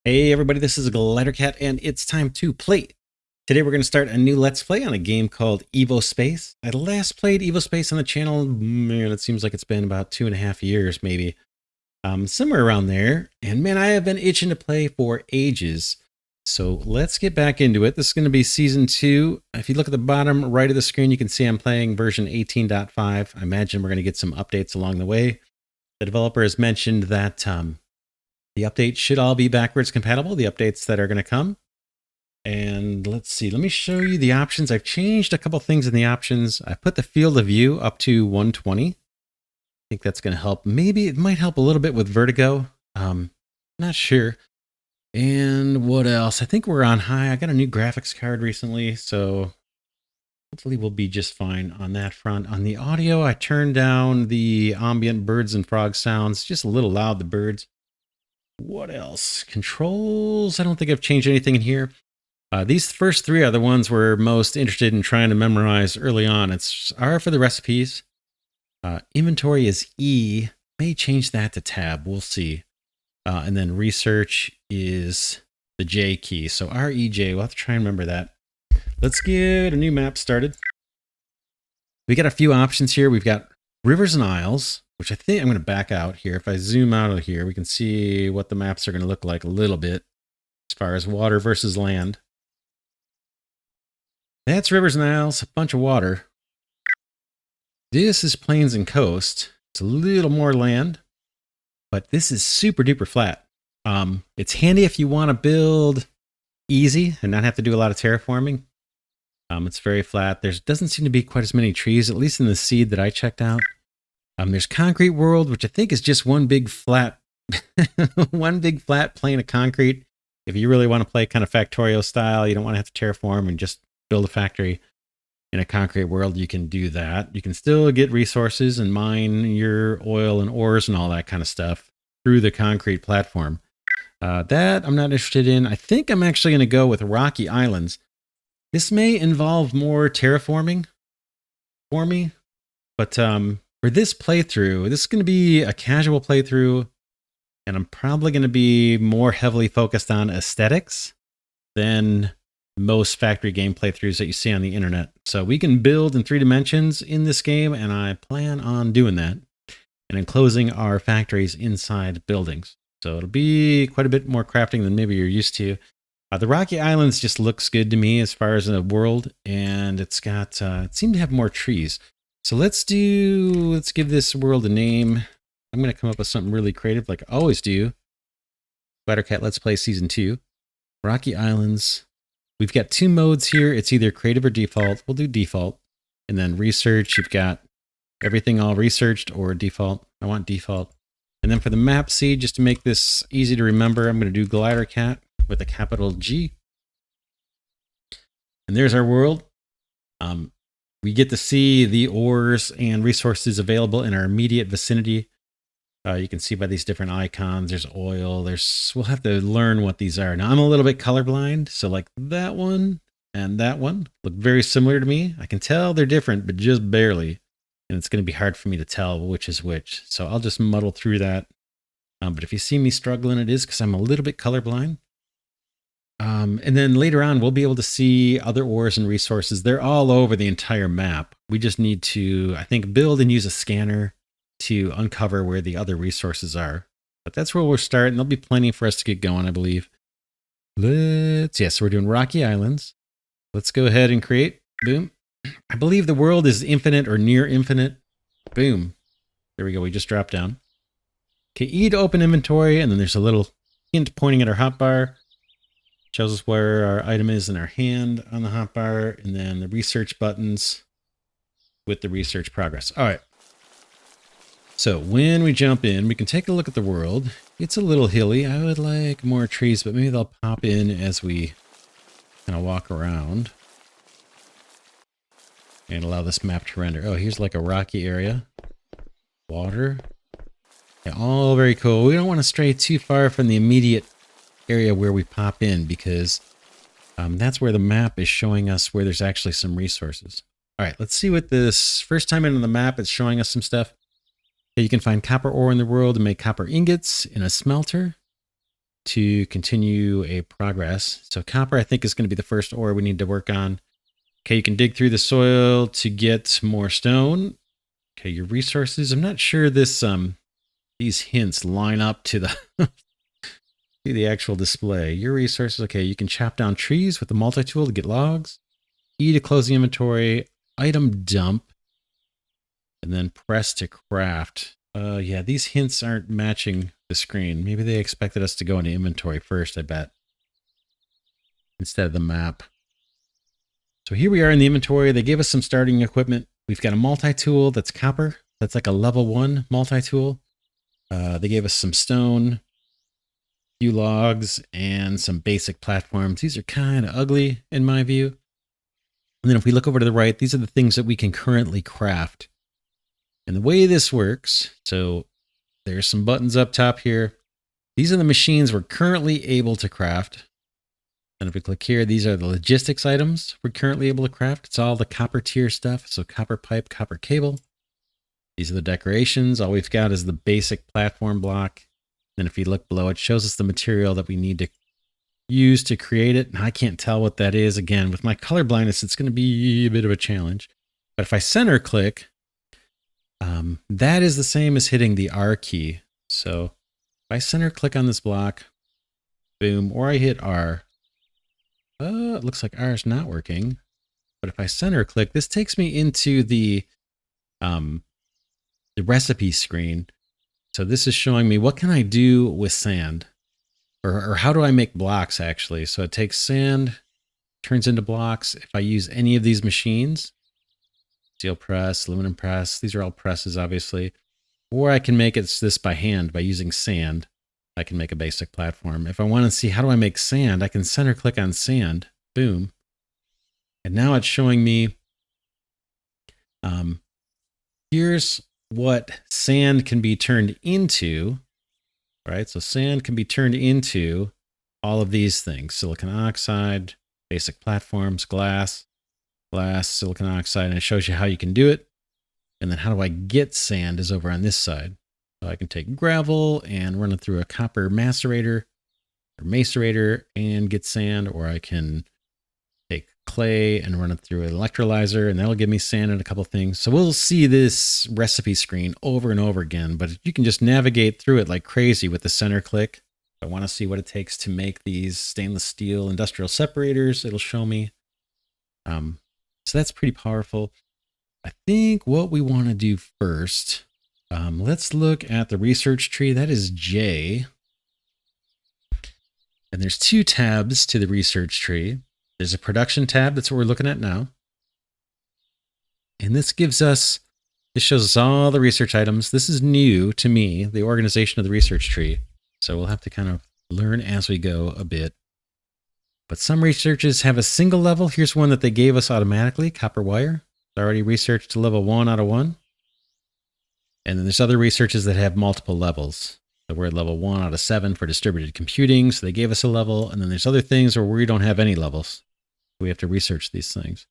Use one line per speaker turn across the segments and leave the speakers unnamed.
Hey everybody, this is Glidercat and it's time to play. Today we're going to start a new Let's Play on a game called Evospace. I last played Evospace on the channel, man, it seems like it's been about 2.5 years maybe. Somewhere around there. And man, I have been itching to play for ages. So let's get back into it. This is going to be Season 2. If you look at the bottom right of the screen, you can see I'm playing version 18.5. I imagine we're going to get some updates along the way. The developer has mentioned that the updates should all be backwards compatible, the updates that are going to come. And let's see, let me show you the options. I've changed a couple things in the options. I put the field of view up to 120. I think that's going to help. Maybe it might help a little bit with vertigo. Not sure. And what else? I think we're on high. I got a new graphics card recently, so hopefully we'll be just fine on that front. On the audio, I turned down the ambient birds and frog sounds. Just a little loud, the birds. What else? Controls. I don't think I've changed anything in here. These first three are the ones we're most interested in trying to memorize early on. It's R for the recipes. Inventory is E. May change that to tab. We'll see. And then research is the J key. So R-E-J. We'll have to try and remember that. Let's get a new map started. We got a few options here. We've got rivers and isles, which I think I'm going to back out here. If I zoom out of here, we can see what the maps are going to look like a little bit as far as water versus land. That's rivers and isles, a bunch of water. This is plains and coast. It's a little more land, but this is super duper flat. It's handy if you want to build easy and not have to do a lot of terraforming. It's very flat. There doesn't seem to be quite as many trees, at least in the seed that I checked out. There's Concrete World, which I think is just one big flat, one big flat plane of concrete. If you really want to play kind of Factorio style, you don't want to have to terraform and just build a factory in a concrete world, you can do that. You can still get resources and mine your oil and ores and all that kind of stuff through the concrete platform. That I'm not interested in. I think I'm actually going to go with Rocky Islands. This may involve more terraforming for me, but for this playthrough, this is going to be a casual playthrough, and I'm probably going to be more heavily focused on aesthetics than most factory game playthroughs that you see on the internet. So we can build in 3 dimensions in this game, and I plan on doing that and enclosing our factories inside buildings. So it'll be quite a bit more crafting than maybe you're used to. The Rocky Islands just looks good to me as far as a world, and it's got, it seemed to have more trees. So let's give this world a name. I'm going to come up with something really creative like I always do. Glidercat Let's Play Season 2. Rocky Islands. We've got 2 modes here. It's either creative or default. We'll do default. And then research, you've got everything all researched or default. I want default. And then for the map seed, just to make this easy to remember, I'm going to do Glidercat with a capital G. And there's our world. We get to see the ores and resources available in our immediate vicinity. You can see by these different icons, there's oil, we'll have to learn what these are. Now I'm a little bit colorblind, so like that one and that one look very similar to me. I can tell they're different, but just barely. And it's going to be hard for me to tell which is which. So I'll just muddle through that. But if you see me struggling, it is because I'm a little bit colorblind. And then later on, we'll be able to see other ores and resources. They're all over the entire map. We just need to, I think, build and use a scanner to uncover where the other resources are. But that's where we'll start, and there'll be plenty for us to get going, I believe. So we're doing Rocky Islands. Let's go ahead and create. Boom. I believe the world is infinite or near infinite. Boom. There we go. We just dropped down. Okay, E to open inventory, and then there's a little hint pointing at our hotbar. Shows us where our item is in our hand on the hotbar, and then the research buttons with the research progress. All right. So when we jump in, we can take a look at the world. It's a little hilly. I would like more trees, but maybe they'll pop in as we kind of walk around and allow this map to render. Oh, here's like a rocky area. Water. Yeah, all very cool. We don't want to stray too far from the immediate area where we pop in, because that's where the map is showing us where there's actually some resources. All right, let's see what this first time into the map, it's showing us some stuff. Okay, you can find copper ore in the world and make copper ingots in a smelter. to continue a progress. So copper, I think, is going to be the first ore we need to work on. Okay, you can dig through the soil to get more stone. Okay, your resources. I'm not sure this these hints line up to the to the actual display. Your resources. Okay, you can chop down trees with the multi-tool to get logs. E to close the inventory. Item dump. And then press to craft. Yeah, these hints aren't matching the screen. Maybe they expected us to go into inventory first, I bet, instead of the map. So here we are in the inventory. They gave us some starting equipment. We've got a multi-tool that's copper. That's like a level 1 multi-tool. They gave us some stone, a few logs, and some basic platforms. These are kind of ugly in my view. And then if we look over to the right, these are the things that we can currently craft. And the way this works, so there's some buttons up top here. These are the machines we're currently able to craft. And if we click here, these are the logistics items we're currently able to craft. It's all the copper tier stuff. So copper pipe, copper cable. These are the decorations. All we've got is the basic platform block. And if you look below, it shows us the material that we need to use to create it. And I can't tell what that is. Again, with my color blindness, it's going to be a bit of a challenge. But if I center click, that is the same as hitting the R key. So if I center click on this block, boom, or I hit R, it looks like R is not working. But if I center click, this takes me into the recipe screen. So this is showing me what can I do with sand, or how do I make blocks actually. So it takes sand, turns into blocks. If I use any of these machines, steel press, aluminum press, these are all presses obviously, or I can make this by hand by using sand. I can make a basic platform. If I want to see how do I make sand, I can center click on sand, boom. And now it's showing me, here's what sand can be turned into, right? So sand can be turned into all of these things: silicon oxide, basic platforms, glass, silicon oxide, and it shows you how you can do it. And then how do I get sand is over on this side. So I can take gravel and run it through a copper macerator and get sand, or I can take clay and run it through an electrolyzer, and that'll give me sand and a couple things. So we'll see this recipe screen over and over again, but you can just navigate through it like crazy with the center click. If I want to see what it takes to make these stainless steel industrial separators, it'll show me. So that's pretty powerful. I think what we want to do first, let's look at the research tree. That is J. And there's 2 tabs to the research tree. There's a production tab. That's what we're looking at now. And this shows us all the research items. This is new to me, the organization of the research tree. So we'll have to kind of learn as we go a bit. But some researches have a single level. Here's one that they gave us automatically, copper wire. It's already researched to level 1 out of 1. And then there's other researches that have multiple levels. So we're at level 1 out of 7 for distributed computing. So they gave us a level. And then there's other things where we don't have any levels. We have to research these things.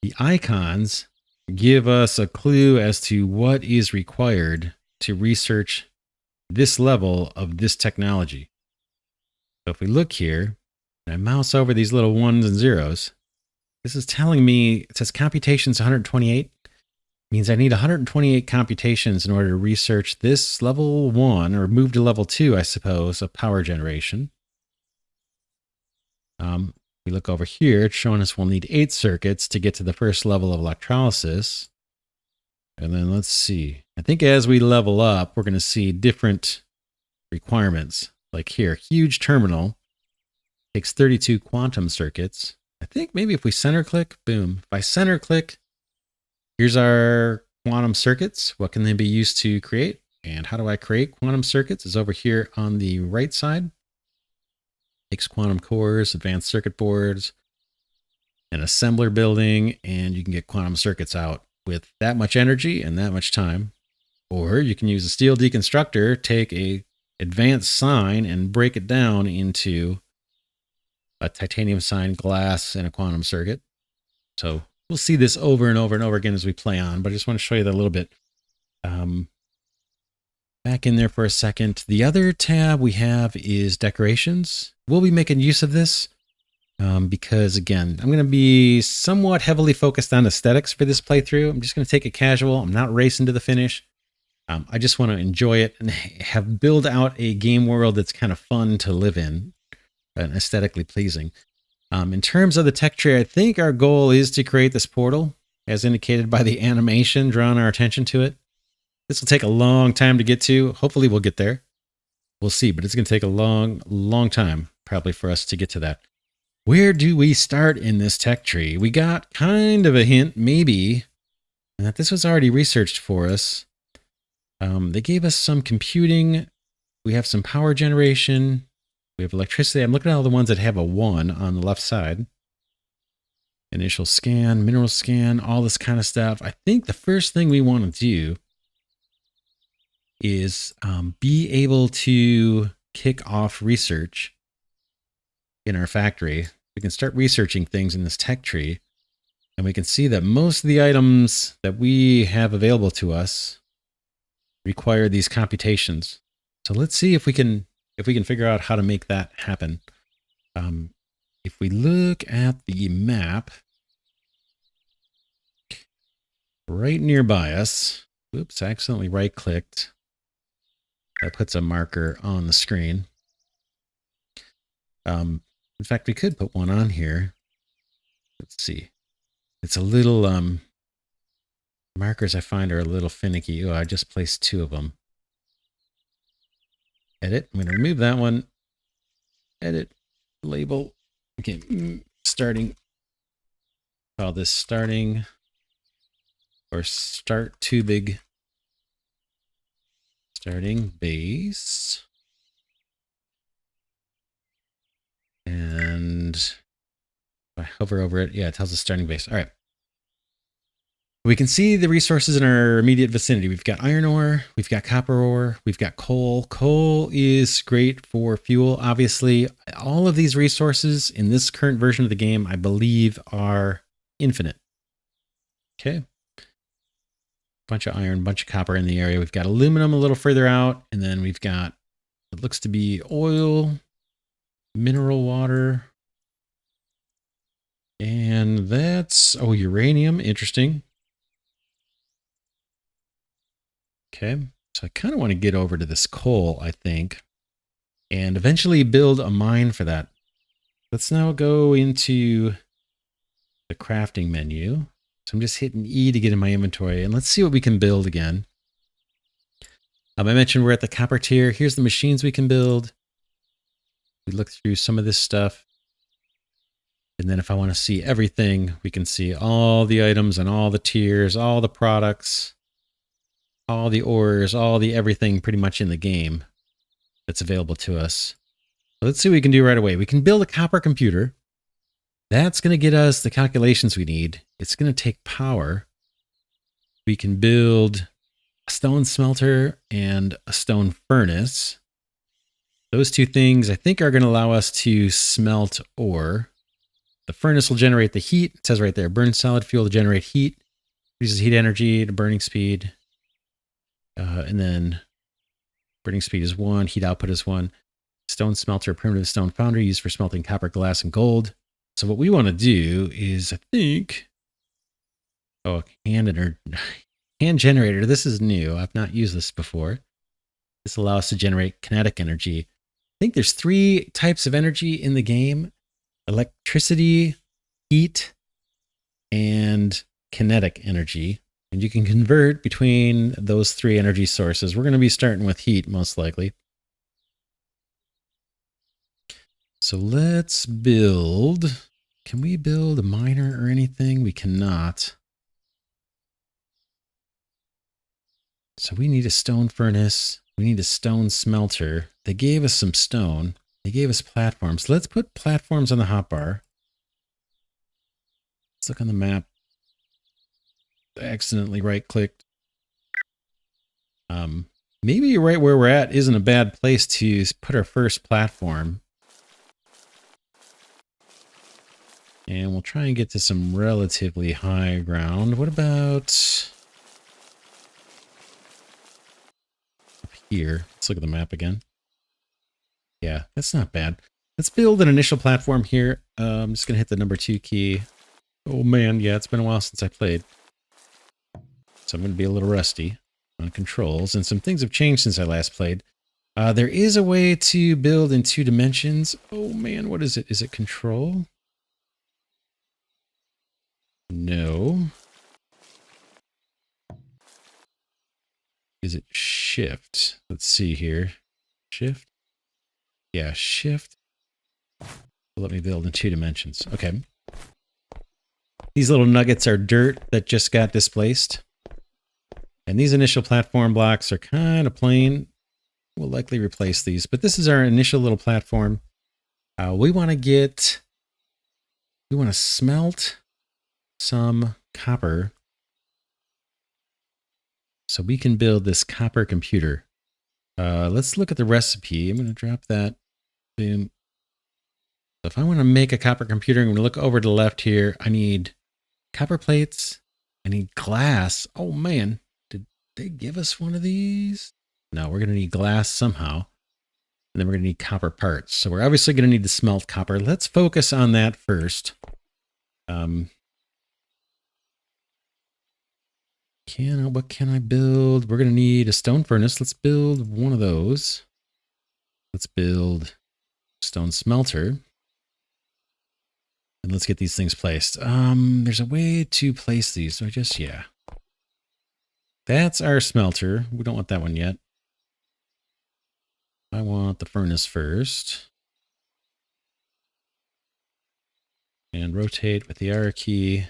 The icons give us a clue as to what is required to research this level of this technology. So if we look here, and I mouse over these little 1s and 0s, this is telling me, it says computations 128. Means I need 128 computations in order to research this level 1, or move to level 2, I suppose, of power generation. We look over here, it's showing us we'll need 8 circuits to get to the first level of electrolysis. And then let's see. I think as we level up, we're going to see different requirements. Like here, huge terminal takes 32 quantum circuits. I think maybe if we center click, boom. If I center click, here's our quantum circuits. What can they be used to create? And how do I create quantum circuits? Is over here on the right side. Takes quantum cores, advanced circuit boards, an assembler building, and you can get quantum circuits out with that much energy and that much time. Or you can use a steel deconstructor, take a advanced sign and break it down into a titanium sign, glass, and a quantum circuit. So we'll see this over and over and over again as we play on, but I just want to show you that a little bit. back in there for a second. The other tab we have is decorations. We'll be making use of this because, again, I'm going to be somewhat heavily focused on aesthetics for this playthrough. I'm just going to take it casual. I'm not racing to the finish. I just want to enjoy it and build out a game world that's kind of fun to live in and aesthetically pleasing. In terms of the tech tree, I think our goal is to create this portal, as indicated by the animation drawing our attention to it. This will take a long time to get to. Hopefully we'll get there. We'll see, but it's going to take a long time probably for us to get to that. Where do we start in this tech tree? We got kind of a hint, maybe, that this was already researched for us. They gave us some computing. We have some power generation. We have electricity. I'm looking at all the ones that have a 1 on the left side. Initial scan, mineral scan, all this kind of stuff. I think the first thing we want to do is be able to kick off research in our factory. We can start researching things in this tech tree, and we can see that most of the items that we have available to us require these computations. So let's see if we can figure out how to make that happen. If we look at the map right nearby us, oops, I accidentally right-clicked. That puts a marker on the screen. In fact, we could put one on here. Let's see. It's a little, markers I find are a little finicky. Oh, I just placed 2 of them. Edit. I'm going to remove that one. Edit. Label. Okay, starting. Call this starting. Or start too big. Starting base. And if I hover over it, yeah, it tells us starting base. All right. We can see the resources in our immediate vicinity. We've got iron ore, we've got copper ore, we've got coal. Coal is great for fuel, obviously. All of these resources in this current version of the game, I believe, are infinite. Okay. Bunch of iron, bunch of copper in the area. We've got aluminum a little further out, and then we've got, it looks to be oil, mineral water, and that's, oh, uranium. Interesting. Okay, so I kind of want to get over to this coal, I think, and eventually build a mine for that. Let's now go into the crafting menu. So I'm just hitting E to get in my inventory, and let's see what we can build again. I mentioned we're at the copper tier. Here's the machines we can build. We look through some of this stuff. And then if I want to see everything, we can see all the items and all the tiers, all the products, all the ores, all the everything pretty much in the game that's available to us. So let's see what we can do right away. We can build a copper computer. That's going to get us the calculations we need. It's going to take power. We can build a stone smelter and a stone furnace. Those 2 things I think are going to allow us to smelt ore. The furnace will generate the heat. It says right there, burn solid fuel to generate heat. Uses heat energy to burning speed. And then burning speed is 1, heat output is 1. Stone smelter, primitive stone foundry used for smelting copper, glass, and gold. So what we want to do is, I think, hand generator. This is new. I've not used this before. This allows us to generate kinetic energy. I think there's 3 types of energy in the game: electricity, heat, and kinetic energy. And you can convert between those 3 energy sources. We're going to be starting with heat, most likely. So let's build. Can we build a miner or anything? We cannot. So we need a stone furnace. We need a stone smelter. They gave us some stone. They gave us platforms. Let's put platforms on the hotbar. Let's look on the map. I accidentally right-clicked. Maybe right where we're at isn't a bad place to put our first platform. And we'll try and get to some relatively high ground. What about up here. Let's look at the map again. Yeah, that's not bad. Let's build an initial platform here. I'm just going to hit the number 2 key. Oh man, yeah, it's been a while since I played. So I'm going to be a little rusty on controls. And some things have changed since I last played. There is a way to build in 2 dimensions. Oh man, what is it? Is it control? No. Is it shift? Let's see here. Shift? Yeah, shift. Let me build in 2 dimensions. Okay. These little nuggets are dirt that just got displaced. And these initial platform blocks are kind of plain. We'll likely replace these. But this is our initial little platform. We want to smelt some copper so we can build this copper computer. Let's look at the recipe. I'm going to drop that. Boom. So if I want to make a copper computer, I'm going to look over to the left here. I need copper plates. I need glass. Oh man, did they give us one of these? No, we're going to need glass somehow. And then we're going to need copper parts. So we're obviously going to need to smelt copper. Let's focus on that first. What can I build? We're going to need a stone furnace. Let's build one of those. Let's build stone smelter. And let's get these things placed. There's a way to place these. So yeah. That's our smelter. We don't want that one yet. I want the furnace first. And rotate with the R key.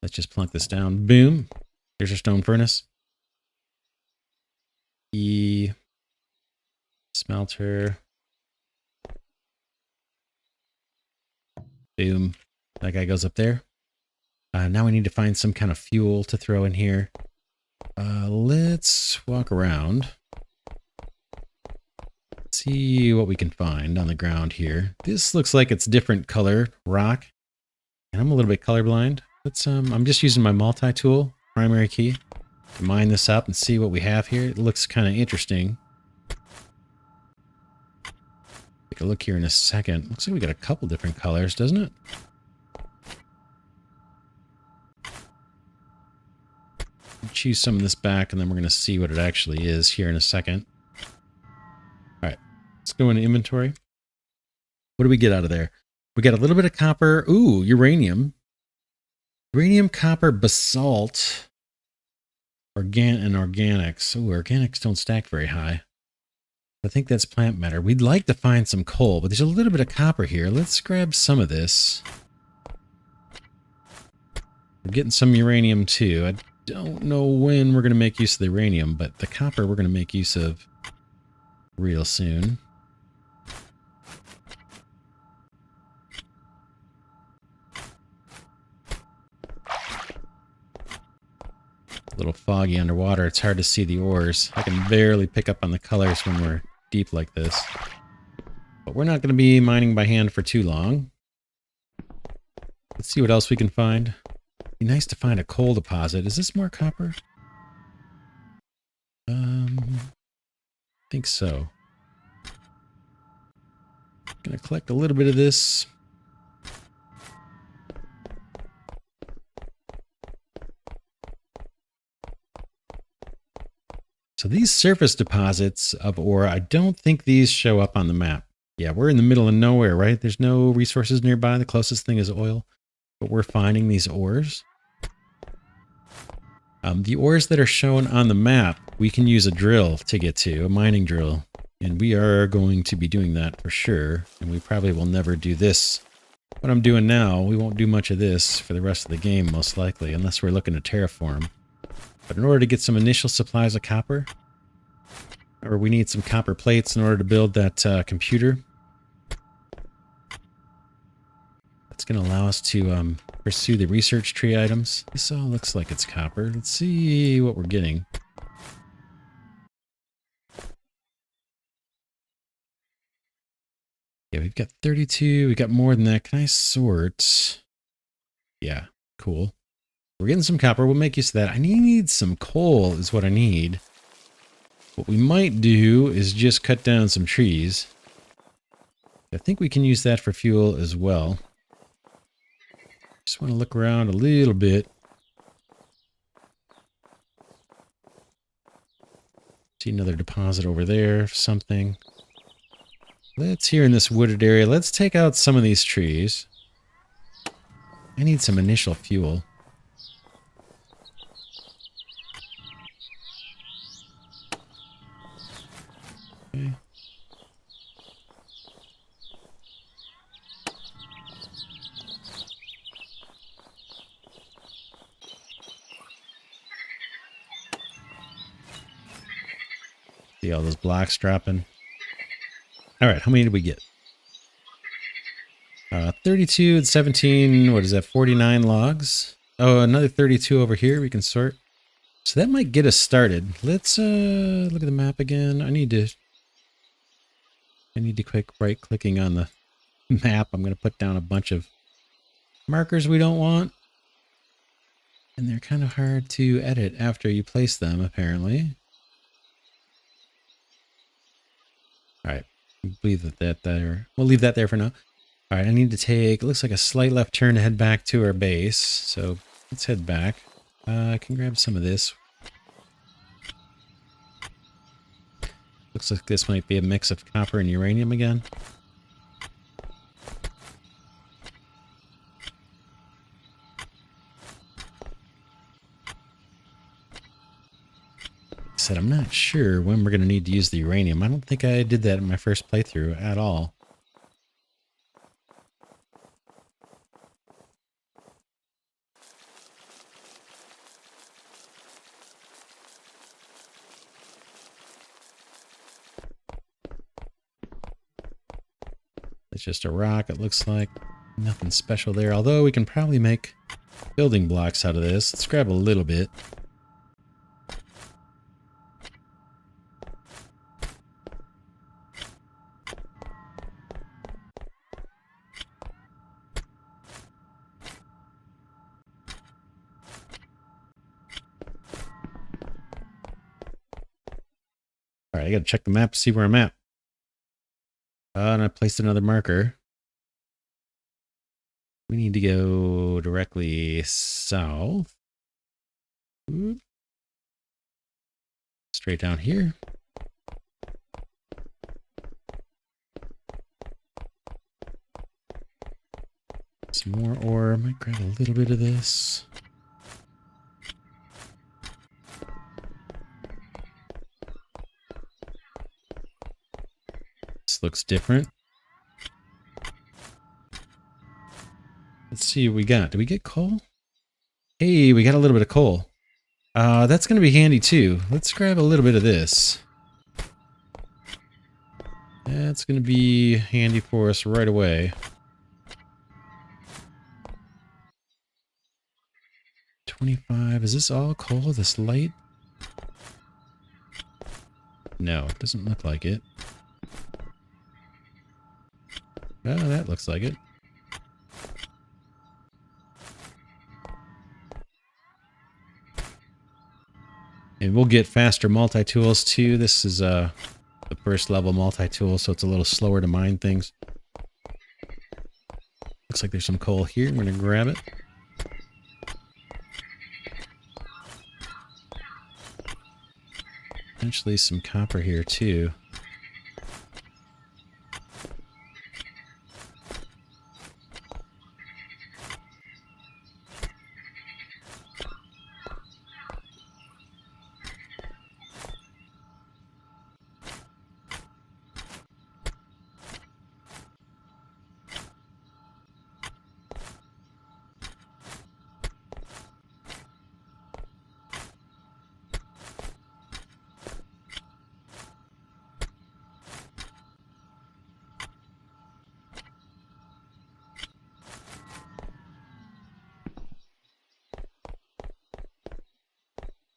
Let's just plunk this down. Boom. There's our stone furnace. E smelter. Boom. That guy goes up there. Now we need to find some kind of fuel to throw in here. Let's walk around. See what we can find on the ground here. This looks like it's different color rock. And I'm a little bit colorblind. Let's I'm just using my multi-tool, primary key, to mine this up and see what we have here. It looks kind of interesting. Take a look here in a second. Looks like we got a couple different colors, doesn't it? Choose some of this back, and then we're going to see what it actually is here in a second. All right, let's go into inventory. What do we get out of there? We got a little bit of copper. Ooh, uranium. Uranium, copper, basalt, and organics. Ooh, organics don't stack very high. I think that's plant matter. We'd like to find some coal, but there's a little bit of copper here. Let's grab some of this. We're getting some uranium too. I don't know when we're going to make use of the uranium, but the copper we're going to make use of real soon. A little foggy underwater. It's hard to see the ores. I can barely pick up on the colors when we're deep like this. But we're not going to be mining by hand for too long. Let's see what else we can find. Be nice to find a coal deposit. Is this more copper? I think so. Gonna collect a little bit of this. So these surface deposits of ore, I don't think these show up on the map. Yeah, we're in the middle of nowhere, right? There's no resources nearby. The closest thing is oil. But we're finding these ores. The ores that are shown on the map, we can use a drill to get to, a mining drill. And we are going to be doing that for sure. And we probably will never do this. What I'm doing now, we won't do much of this for the rest of the game, most likely, unless we're looking to terraform. But in order to get some initial supplies of copper, or we need some copper plates in order to build that computer. That's going to allow us to pursue the research tree items. This all looks like it's copper. Let's see what we're getting. Yeah, we've got 32. We've got more than that. Can I sort? Yeah, cool. We're getting some copper. We'll make use of that. I need some coal is what I need. What we might do is just cut down some trees. I think we can use that for fuel as well. Just want to look around a little bit. See another deposit over there, something. Let's, here in this wooded area, let's take out some of these trees. I need some initial fuel. Okay. See all those blocks dropping. All right, how many did we get? 32 and 17, what is that, 49 logs? Oh, another 32 over here we can sort. So that might get us started. Let's look at the map again. I need to click right clicking on the map. I'm going to put down a bunch of markers we don't want. And they're kind of hard to edit after you place them, apparently. All right, leave that there. We'll leave that there for now. All right, I need to take, it looks like a slight left turn to head back to our base. So let's head back. I can grab some of this. Looks like this might be a mix of copper and uranium again. Like I said, I'm not sure when we're going to need to use the uranium. I don't think I did that in my first playthrough at all. It's just a rock, it looks like. Nothing special there, although we can probably make building blocks out of this. Let's grab a little bit. All right, I gotta check the map to see where I'm at. And I placed another marker. We need to go directly south. Straight down here. Some more ore. Might grab a little bit of this. This looks different. Let's see what we got. Did we get coal? Hey, we got a little bit of coal. That's going to be handy too. Let's grab a little bit of this. That's going to be handy for us right away. 25. Is this all coal? This light? No, it doesn't look like it. Oh, that looks like it. And we'll get faster multi-tools too. This is the first level multi-tool, so it's a little slower to mine things. Looks like there's some coal here. I'm going to grab it. Potentially some copper here too.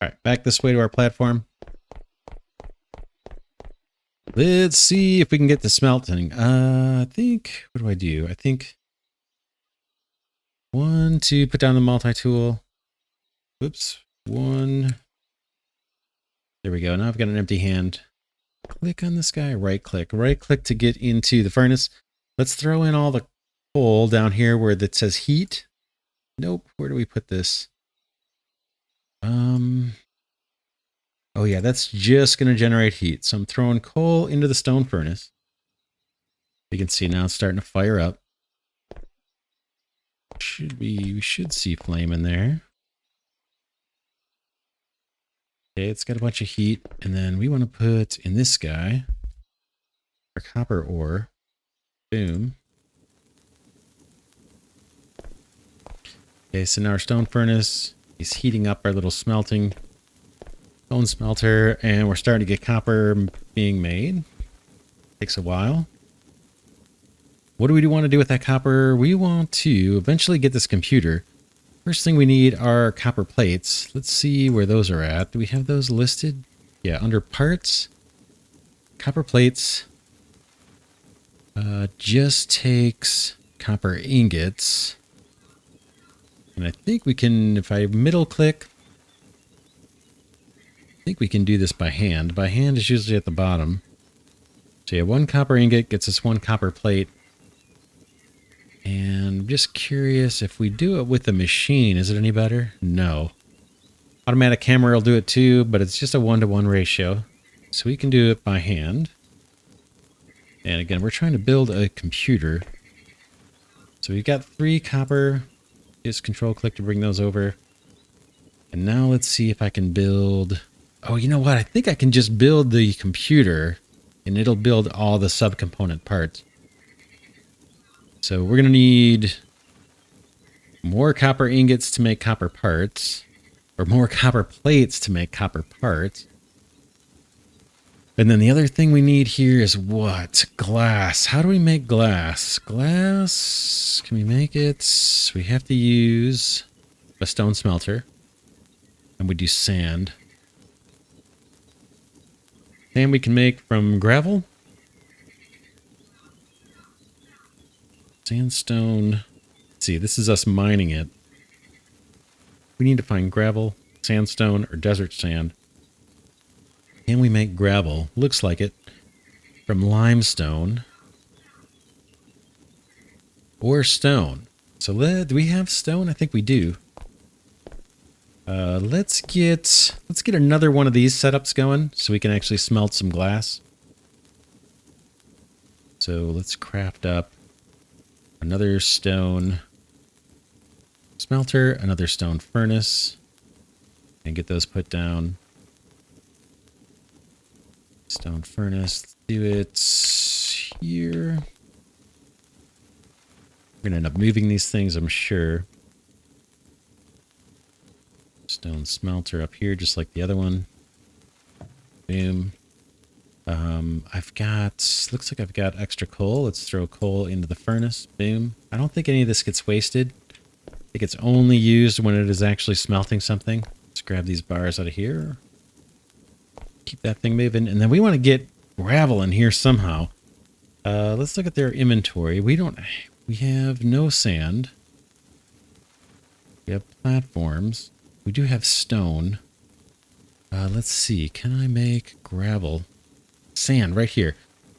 All right, back this way to our platform. Let's see if we can get the smelting. I think, what do? I think 1, 2, put down the multi-tool. Whoops. 1, There we go. Now I've got an empty hand. Click on this guy, right click to get into the furnace. Let's throw in all the coal down here where that says heat. Nope. Where do we put this? Oh yeah, that's just going to generate heat. So I'm throwing coal into the stone furnace. You can see now it's starting to fire up. We should see flame in there. Okay, it's got a bunch of heat. And then we want to put in this guy our copper ore. Boom. Okay, so now our stone furnace is heating up our little smelting stone smelter, and we're starting to get copper being made. Takes a while. What do we want to do with that copper? We want to eventually get this computer. First thing we need are copper plates. Let's see where those are at. Do we have those listed? Yeah, under parts. Copper plates. Just takes copper ingots. And I think we can, if I middle click, I think we can do this by hand. By hand is usually at the bottom. So yeah, 1 copper ingot gets us 1 copper plate. And I'm just curious if we do it with the machine, is it any better? No. Automatic camera will do it too, but it's just a 1-to-1 ratio. So we can do it by hand. And again, we're trying to build a computer. So we've got 3 copper. Just control click to bring those over. And now let's see if I can build... Oh, you know what? I think I can just build the computer and it'll build all the subcomponent parts. So we're going to need more copper ingots to make copper parts, or more copper plates to make copper parts. And then the other thing we need here is what? Glass. How do we make glass? Glass, can we make it? We have to use a stone smelter. And we do sand. Sand we can make from gravel. Sandstone. Let's see, this is us mining it. We need to find gravel, sandstone, or desert sand. Can we make gravel? Looks like it. From limestone. Or stone. So do we have stone? I think we do. Let's get another one of these setups going so we can actually smelt some glass. So let's craft up another stone smelter, another stone furnace, and get those put down. Stone furnace, let's do it here. We're gonna end up moving these things, I'm sure. Stone smelter up here, just like the other one. Boom. Looks like I've got extra coal. Let's throw coal into the furnace. Boom. I don't think any of this gets wasted. I think it's only used when it is actually smelting something. Let's grab these bars out of here. Keep that thing moving. And then we want to get gravel in here somehow. Let's look at their inventory. We have no sand. We have platforms. We do have stone. Let's see. Can I make gravel? Sand right here.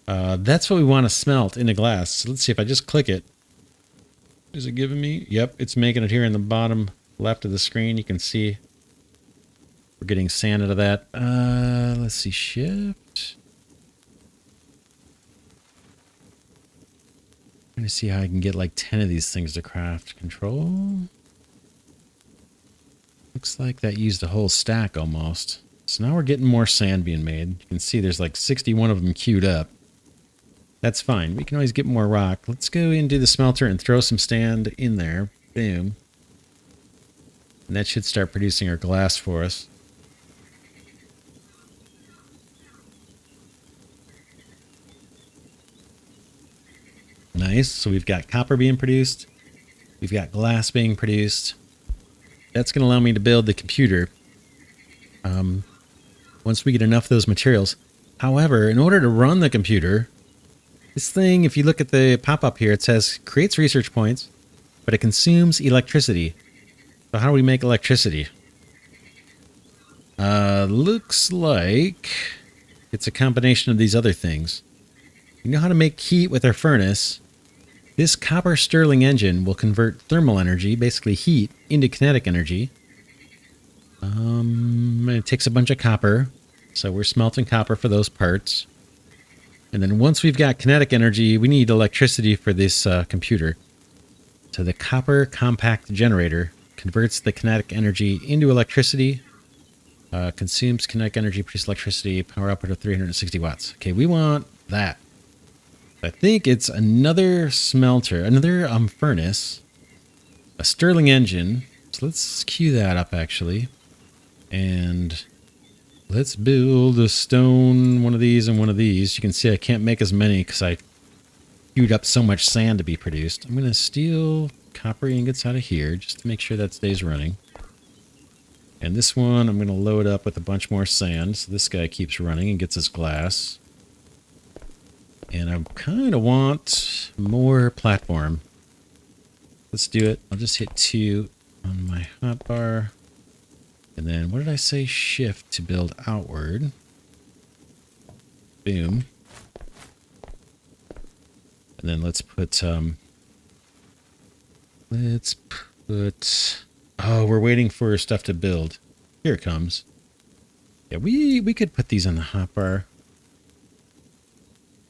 That's what we want to smelt into glass. So let's see if I just click it. Is it giving me? Yep, it's making it here in the bottom left of the screen. You can see we're getting sand out of that. Let's see. Shift. I'm going to see how I can get like 10 of these things to craft. Control. Looks like that used a whole stack almost. So now we're getting more sand being made. You can see there's like 61 of them queued up. That's fine. We can always get more rock. Let's go into the smelter and throw some sand in there. Boom. And that should start producing our glass for us. Nice. So we've got copper being produced. We've got glass being produced. That's going to allow me to build the computer. Once we get enough of those materials. However, in order to run the computer, this thing, if you look at the pop-up here, it says creates research points, but it consumes electricity. So how do we make electricity? Looks like it's a combination of these other things. You know how to make heat with our furnace. This copper Stirling engine will convert thermal energy, basically heat, into kinetic energy. It takes a bunch of copper, so we're smelting copper for those parts. And then once we've got kinetic energy, we need electricity for this computer. So the copper compact generator converts the kinetic energy into electricity, consumes kinetic energy, produces electricity, power output of 360 watts. Okay, we want that. I think it's another smelter, another furnace, a Stirling engine. So let's queue that up, actually. And let's build a stone, one of these and one of these. You can see I can't make as many because I queued up so much sand to be produced. I'm going to steal copper ingots out of here just to make sure that stays running. And this one I'm going to load up with a bunch more sand so this guy keeps running and gets his glass. And I kind of want more platform. Let's do it. I'll just hit 2 on my hotbar. And then what did I say? Shift to build outward. Boom. And then let's put oh, we're waiting for stuff to build. Here it comes. Yeah, we could put these on the hotbar.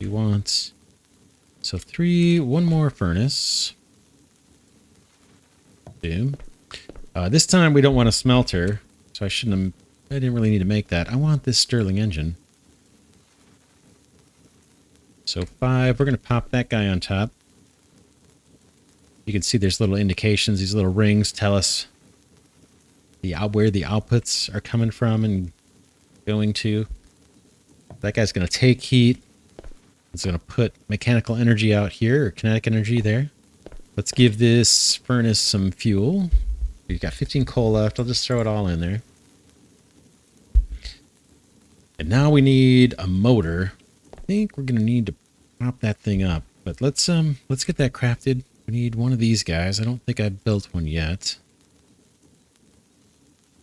We want so 3, one more furnace. Boom. This time we don't want a smelter, so I didn't really need to make that. I want this Stirling engine. So 5, we're going to pop that guy on top. You can see there's little indications. These little rings tell us where the outputs are coming from and going to. That guy's going to take heat. It's going to put mechanical energy out here, or kinetic energy there. Let's give this furnace some fuel. We've got 15 coal left. I'll just throw it all in there. And now we need a motor. I think we're going to need to prop that thing up. But let's get that crafted. We need one of these guys. I don't think I've built one yet.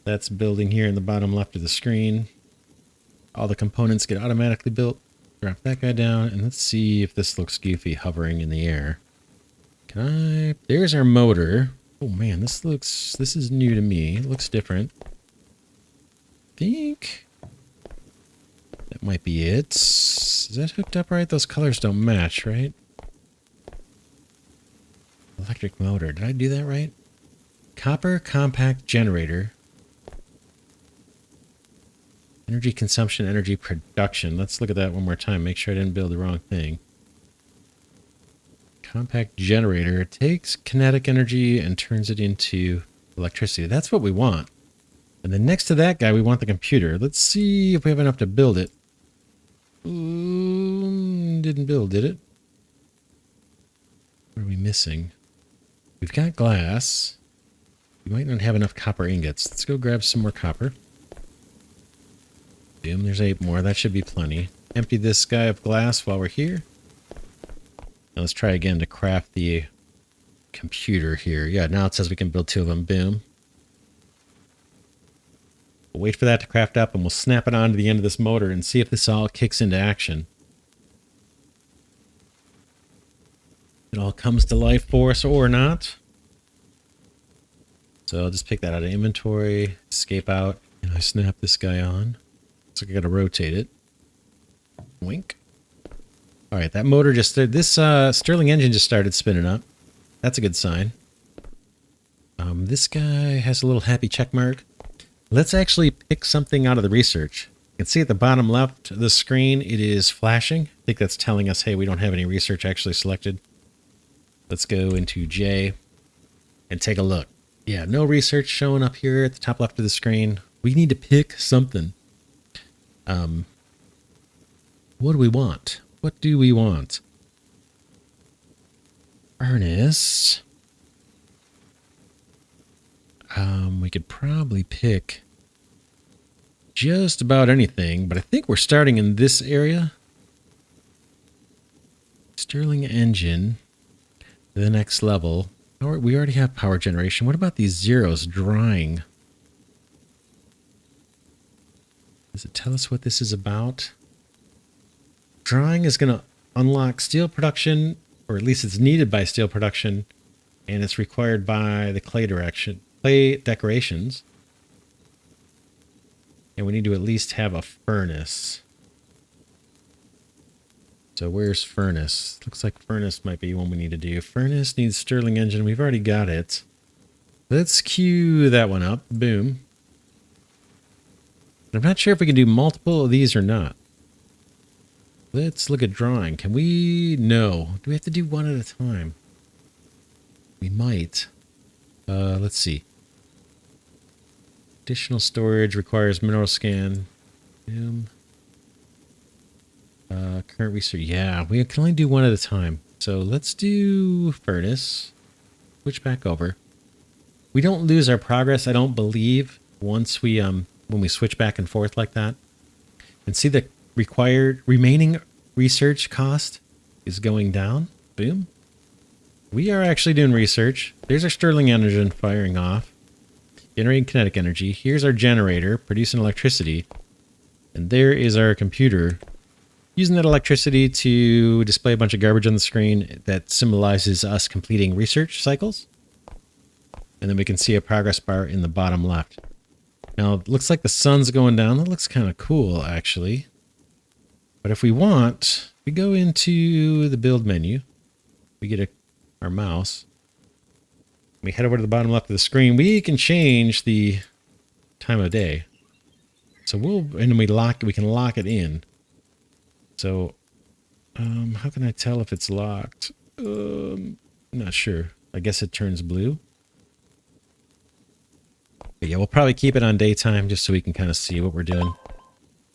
That's building here in the bottom left of the screen. All the components get automatically built. Drop that guy down, and let's see if this looks goofy hovering in the air. There's our motor. Oh man, this is new to me. It looks different. I think that might be it. Is that hooked up right? Those colors don't match, right? Electric motor. Did I do that right? Copper compact generator. Energy consumption, energy production. Let's look at that one more time. Make sure I didn't build the wrong thing. Compact generator. It takes kinetic energy and turns it into electricity. That's what we want. And then next to that guy, we want the computer. Let's see if we have enough to build it. Didn't build, did it? What are we missing? We've got glass. We might not have enough copper ingots. Let's go grab some more copper. Boom, there's 8 more. That should be plenty. Empty this guy of glass while we're here. Now let's try again to craft the computer here. Yeah, now it says we can build 2 of them. Boom. We'll wait for that to craft up and we'll snap it onto the end of this motor and see if this all kicks into action. It all comes to life for us or not. So I'll just pick that out of inventory, escape out, and I snap this guy on. So I gotta rotate it. Wink. All right, that motor just started. This Stirling engine just started spinning up. That's a good sign. This guy has a little happy check mark. Let's actually pick something out of the research. You can see at the bottom left of the screen, it is flashing. I think that's telling us, hey, we don't have any research actually selected. Let's go into J and take a look. Yeah, no research showing up here at the top left of the screen. We need to pick something. What do we want? What do we want? Furnace. We could probably pick just about anything, but I think we're starting in this area. Stirling engine. The next level. We already have power generation. What about these zeros drying? Does it tell us what this is about? Drawing is going to unlock steel production, or at least it's needed by steel production, and it's required by the clay decorations. And we need to at least have a furnace. So where's furnace? Looks like furnace might be one we need to do. Furnace needs Stirling engine. We've already got it. Let's queue that one up. Boom. I'm not sure if we can do multiple of these or not. Let's look at drawing. Can we? No. Do we have to do one at a time? We might. Let's see. Additional storage requires mineral scan. Boom. Current research. Yeah, we can only do one at a time. So let's do furnace. Switch back over. We don't lose our progress, I don't believe, once we when we switch back and forth like that. And see the required remaining research cost is going down. Boom. We are actually doing research. There's our Stirling engine firing off. Generating kinetic energy. Here's our generator producing electricity. And there is our computer using that electricity to display a bunch of garbage on the screen that symbolizes us completing research cycles. And then we can see a progress bar in the bottom left. Now, it looks like the sun's going down. That looks kind of cool, actually. But if we want, we go into the build menu. We get our mouse. We head over to the bottom left of the screen. We can change the time of day. So and we can lock it in. So, how can I tell if it's locked? I'm not sure. I guess it turns blue. But yeah, we'll probably keep it on daytime just so we can kind of see what we're doing.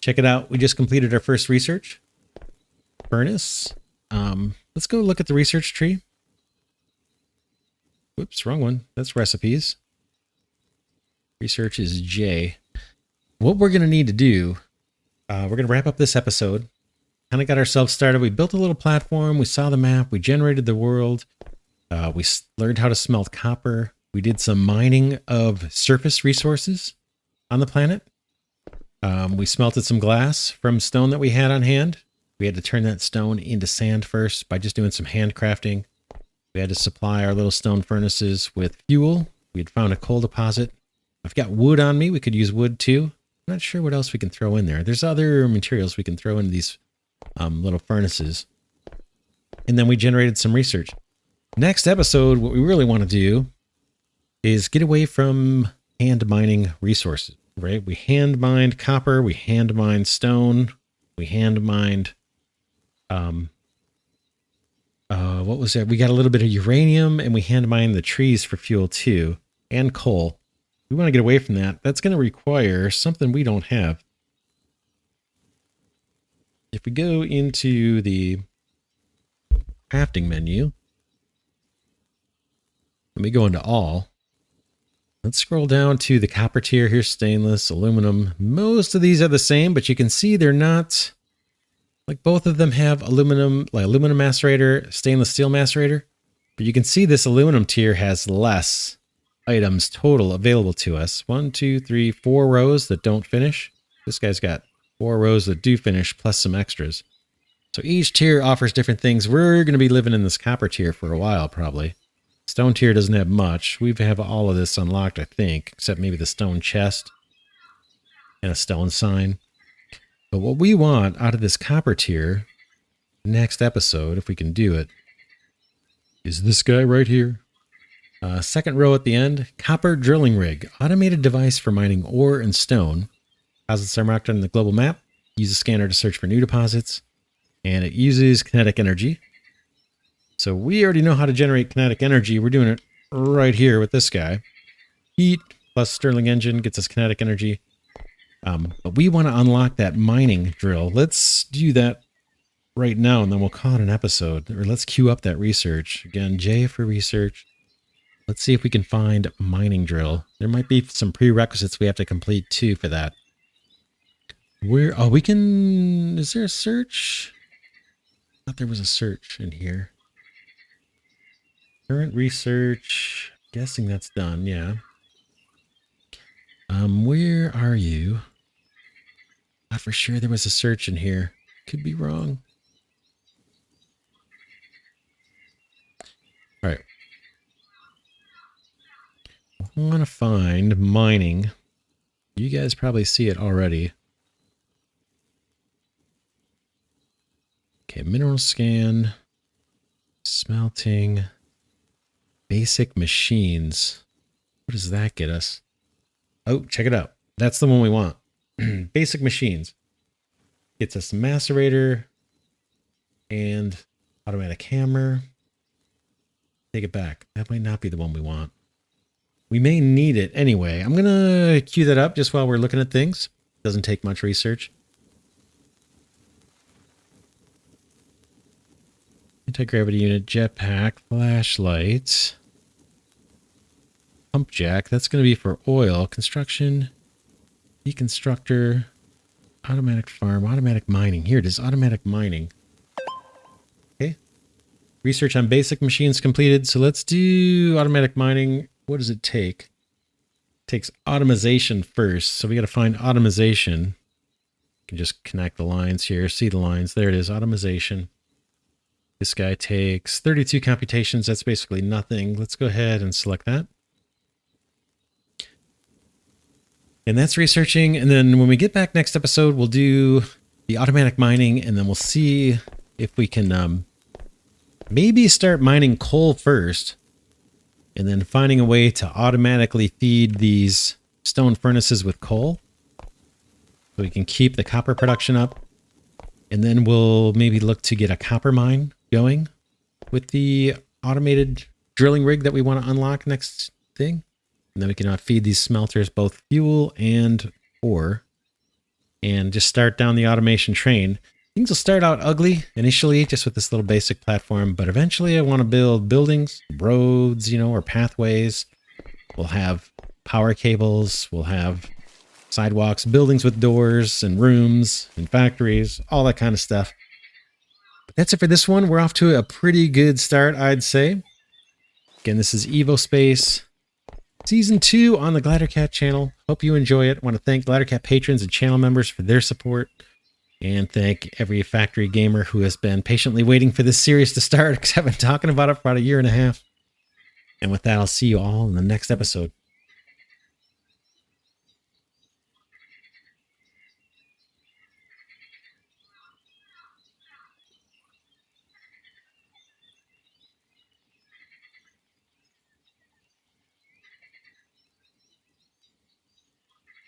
Check it out. We just completed our first research. Furnace. Let's go look at the research tree. Whoops, wrong one. That's recipes. Research is J. What we're going to need to do, we're going to wrap up this episode. Kind of got ourselves started. We built a little platform. We saw the map. We generated the world. We learned how to smelt copper. We did some mining of surface resources on the planet. We smelted some glass from stone that we had on hand. We had to turn that stone into sand first by just doing some handcrafting. We had to supply our little stone furnaces with fuel. We had found a coal deposit. I've got wood on me. We could use wood too. I'm not sure what else we can throw in there. There's other materials we can throw into these little furnaces. And then we generated some research. Next episode, what we really want to do is get away from hand mining resources, right? We hand mined copper, we hand mined stone, we hand mined, what was that? We got a little bit of uranium and we hand mined the trees for fuel too, and coal. We want to get away from that. That's going to require something we don't have. If we go into the crafting menu, and we go into all, let's scroll down to the copper tier. Here's stainless, aluminum. Most of these are the same, but you can see they're not, like both of them have aluminum, like aluminum macerator, stainless steel macerator. But you can see this aluminum tier has less items total available to us. 1, 2, 3, 4 rows that don't finish. This guy's got 4 rows that do finish, plus some extras. So each tier offers different things. We're going to be living in this copper tier for a while, probably. Stone tier doesn't have much. We have all of this unlocked, I think, except maybe the stone chest and a stone sign. But what we want out of this copper tier, next episode, if we can do it, is this guy right here. Second row at the end, copper drilling rig, automated device for mining ore and stone. Deposits are marked on the global map. Use a scanner to search for new deposits. And it uses kinetic energy. So we already know how to generate kinetic energy. We're doing it right here with this guy. Heat plus Stirling engine gets us kinetic energy. But we want to unlock that mining drill. Let's do that right now, and then we'll call it an episode. Or let's queue up that research. Again, J for research. Let's see if we can find mining drill. There might be some prerequisites we have to complete too for that. We can, is there a search? I thought there was a search in here. Current research, guessing that's done, yeah. Where are you? Thought for sure there was a search in here. Could be wrong. All right. I want to find mining. You guys probably see it already. Okay, mineral scan, smelting, basic machines. What does that get us? Oh, check it out. That's the one we want. Basic machines. Gets us macerator and automatic hammer. Take it back. That might not be the one we want. We may need it anyway. I'm going to queue that up just while we're looking at things. Doesn't take much research. Anti-gravity unit, jetpack, flashlight, pump jack. That's going to be for oil. Construction, deconstructor, automatic farm, automatic mining. Here it is, automatic mining. Okay. Research on basic machines completed. So let's do automatic mining. What does it take? It takes automation first. So we got to find automation. You can just connect the lines here. See the lines. There it is, automation. This guy takes 32 computations. That's basically nothing. Let's go ahead and select that. And that's researching. And then when we get back next episode, we'll do the automatic mining, and then we'll see if we can maybe start mining coal first, and then finding a way to automatically feed these stone furnaces with coal so we can keep the copper production up. And then we'll maybe look to get a copper mine going with the automated drilling rig that we want to unlock next thing. And then we can feed these smelters both fuel and ore and just start down the automation train. Things will start out ugly initially, just with this little basic platform, but eventually I want to build buildings, roads, you know, or pathways. We'll have power cables, we'll have sidewalks, buildings with doors and rooms and factories, all that kind of stuff. But that's it for this one. We're off to a pretty good start, I'd say. Again, this is Evospace Season 2 on the Glidercat channel. Hope you enjoy it. I want to thank Glidercat patrons and channel members for their support. And thank every factory gamer who has been patiently waiting for this series to start, because I've been talking about it for about a year and a half. And with that, I'll see you all in the next episode.